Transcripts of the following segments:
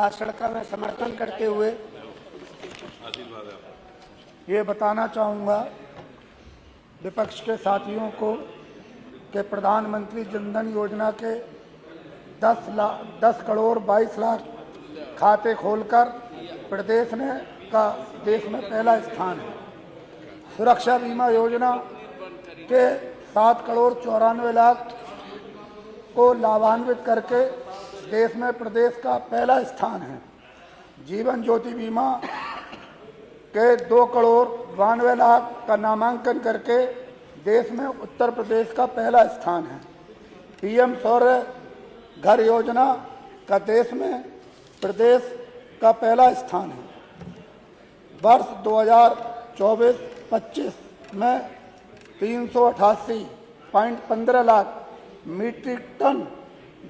भाषण का मैं समर्थन करते हुए ये बताना चाहूँगा विपक्ष के साथियों को कि प्रधानमंत्री जनधन योजना के 10 करोड़ 22 लाख खाते खोलकर प्रदेश ने का देश में पहला स्थान है। सुरक्षा बीमा योजना के 7 करोड़ 94 लाख को लाभान्वित करके देश में प्रदेश का पहला स्थान है। जीवन ज्योति बीमा के 2 करोड़ 92 लाख का नामांकन करके देश में उत्तर प्रदेश का पहला स्थान है। पीएम सौर्य घर योजना का देश में प्रदेश का पहला स्थान है। वर्ष 2024-25 में 388.15 लाख मीट्रिक टन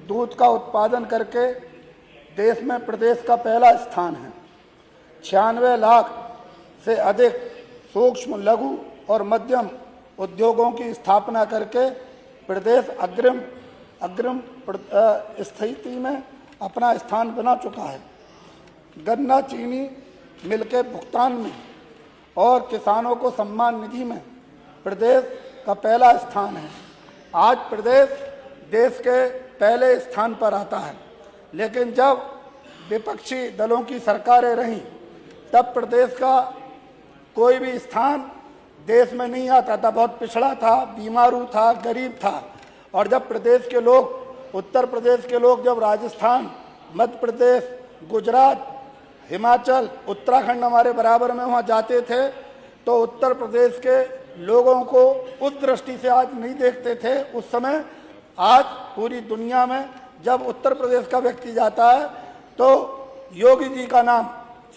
दूध का उत्पादन करके देश में प्रदेश का पहला स्थान है। 96 लाख से अधिक सूक्ष्म लघु और मध्यम उद्योगों की स्थापना करके प्रदेश अग्रिम स्थिति में अपना स्थान बना चुका है। गन्ना चीनी मिल के भुगतान में और किसानों को सम्मान निधि में प्रदेश का पहला स्थान है। आज प्रदेश देश के पहले स्थान पर आता है, लेकिन जब विपक्षी दलों की सरकारें रहीं तब प्रदेश का कोई भी स्थान देश में नहीं आता था। बहुत पिछड़ा था, बीमारू था, गरीब था। और जब प्रदेश के लोग, उत्तर प्रदेश के लोग जब राजस्थान, मध्य प्रदेश, गुजरात, हिमाचल, उत्तराखंड हमारे बराबर में वहाँ जाते थे तो उत्तर प्रदेश के लोगों को उस दृष्टि से आज नहीं देखते थे उस समय। आज पूरी दुनिया में जब उत्तर प्रदेश का व्यक्ति जाता है तो योगी जी का नाम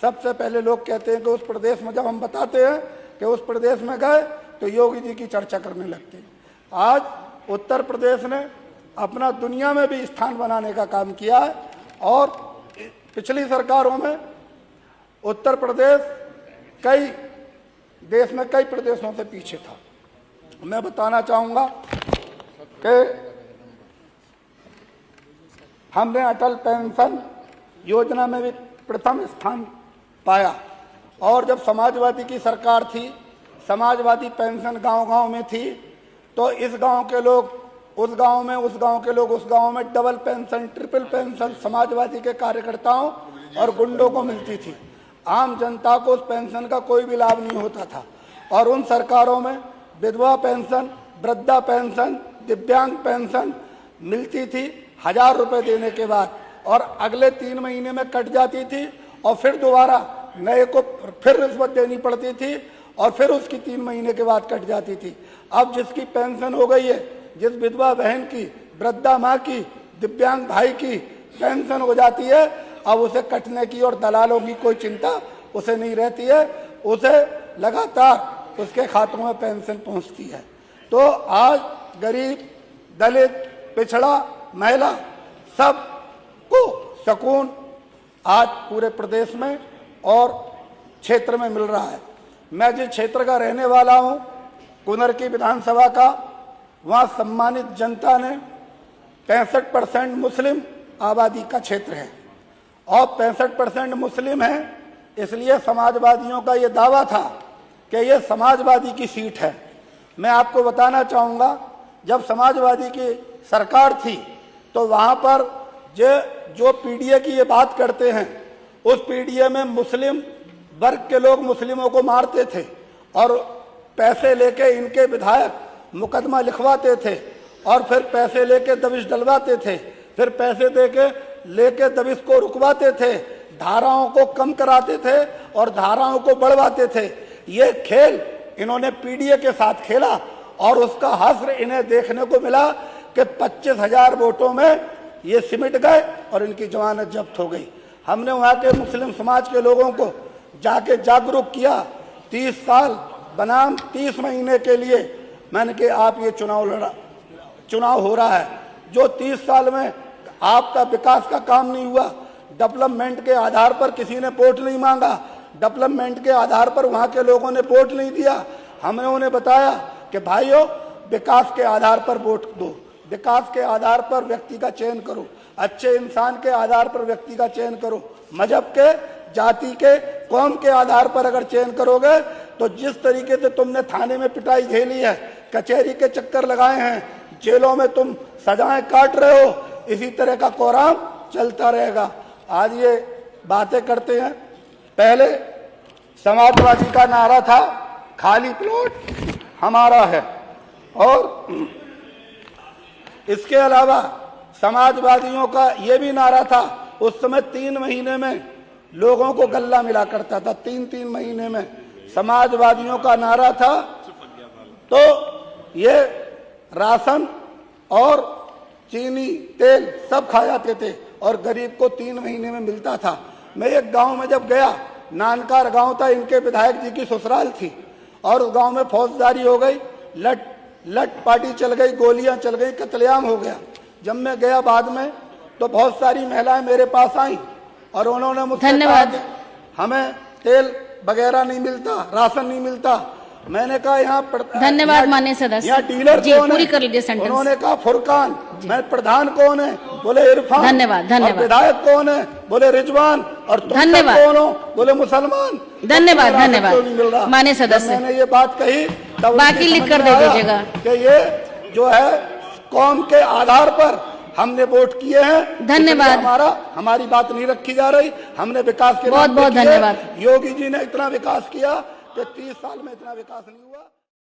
सबसे पहले लोग कहते हैं कि उस प्रदेश में, जब हम बताते हैं कि उस प्रदेश में गए तो योगी जी की चर्चा करने लगते हैं। आज उत्तर प्रदेश ने अपना दुनिया में भी स्थान बनाने का काम किया है और पिछली सरकारों में उत्तर प्रदेश देश में कई प्रदेशों से पीछे था। मैं बताना चाहूँगा कि हमने अटल पेंशन योजना में भी प्रथम स्थान पाया और जब समाजवादी की सरकार थी, समाजवादी पेंशन गांव-गांव में थी तो इस गांव के लोग उस गांव में, उस गांव के लोग उस गांव में double pension, triple pension Samajwadi के कार्यकर्ताओं और गुंडों को मिलती थी। आम जनता को उस पेंशन का कोई भी लाभ नहीं होता था। और उन सरकारों में विधवा पेंशन, वृद्धा पेंशन, दिव्यांग पेंशन मिलती थी 1000 रुपये देने के बाद, और अगले 3 महीने में कट जाती थी और फिर दोबारा नए को फिर रिश्वत देनी पड़ती थी और फिर उसकी 3 महीने के बाद कट जाती थी। अब जिसकी पेंशन हो गई है, जिस विधवा बहन की, वृद्धा माँ की, दिव्यांग भाई की पेंशन हो जाती है, अब उसे कटने की और दलालों की कोई चिंता उसे नहीं रहती है। उसे लगातार उसके खातों में पेंशन पहुंचती है। तो आज गरीब, दलित, पिछड़ा, महिला सबको सुकून आज पूरे प्रदेश में और क्षेत्र में मिल रहा है। मैं जिस क्षेत्र का रहने वाला हूं, कुनर की विधानसभा का, वहाँ सम्मानित जनता ने 65% मुस्लिम आबादी का क्षेत्र है और 65% मुस्लिम है, इसलिए समाजवादियों का ये दावा था कि ये समाजवादी की सीट है। मैं आपको बताना चाहूँगा, जब समाजवादी की सरकार थी तो वहाँ पर जो पीडीए की ये बात करते हैं, उस पीडीए में मुस्लिम वर्ग के लोग मुस्लिमों को मारते थे और पैसे लेके इनके विधायक मुकदमा लिखवाते थे और फिर पैसे लेके दबिश डलवाते थे, फिर पैसे लेके दबिश को रुकवाते थे, धाराओं को कम कराते थे और धाराओं को बढ़वाते थे। ये खेल इन्होंने पीडीए के साथ खेला और उसका हश्र इन्हें देखने को मिला कि 25,000 वोटों में ये सिमट गए और इनकी जमानत जब्त हो गई। हमने वहाँ के मुस्लिम समाज के लोगों को जाके जागरूक किया। 30 साल बनाम 30 महीने के लिए मैंने कि आप ये चुनाव हो रहा है, जो 30 साल में आपका विकास का काम नहीं हुआ, डेवलपमेंट के आधार पर किसी ने वोट नहीं मांगा, डेवलपमेंट के आधार पर वहाँ के लोगों ने वोट नहीं दिया। हमने उन्हें बताया कि भाइयों, विकास के आधार पर वोट दो, विकास के आधार पर व्यक्ति का चयन करो, अच्छे इंसान के आधार पर व्यक्ति का चयन करो, मजहब के, जाति के, कौम के आधार पर अगर चयन करोगे तो जिस तरीके से तुमने थाने में पिटाई झेली है, कचहरी के चक्कर लगाए हैं, जेलों में तुम सजाएं काट रहे हो, इसी तरह का कोराम चलता रहेगा। आज ये बातें करते हैं। पहले समाजवादी का नारा था खाली प्लॉट हमारा है, और इसके अलावा समाजवादियों का ये भी नारा था, उस समय 3 महीने में लोगों को गल्ला मिला करता था, 3-3 महीने में समाजवादियों का नारा था। तो ये राशन और चीनी, तेल सब खा जाते थे और गरीब को 3 महीने में मिलता था। मैं एक गांव में जब गया, नानकार गांव था, इनके विधायक जी की ससुराल थी, और उस गांव में फौजदारी हो गई, लट पार्टी चल गई, गोलियां चल गई, कत्लेआम हो गया। जब मैं गया बाद में तो बहुत सारी महिलाएं मेरे पास आई और उन्होंने मुझसे कहा कि हमें तेल वगैरह नहीं मिलता, राशन नहीं मिलता। मैंने कहा यहाँ धन्यवाद माननीय सदस्य, यहाँ डीलर जी, कौन पूरी है? कर लीजिए सेंटेंस। उन्होंने कहा फुरकान। मैं प्रधान कौन है? बोले इरफान। धन्यवाद। और विधायक कौन है? बोले रिजवान। और तुम धन्यवाद। कौन हो? बोले मुसलमान। धन्यवाद माननीय जब सदस्य, मैंने ये बात कही तब बाकी लिख कर दे दीजिएगा कि ये जो है कौम के आधार पर हमने वोट किए हैं। धन्यवाद। हमारी बात नहीं रखी जा रही। हमने विकास के बहुत बहुत धन्यवाद। योगी जी ने इतना विकास किया कि 30 साल में इतना विकास नहीं हुआ।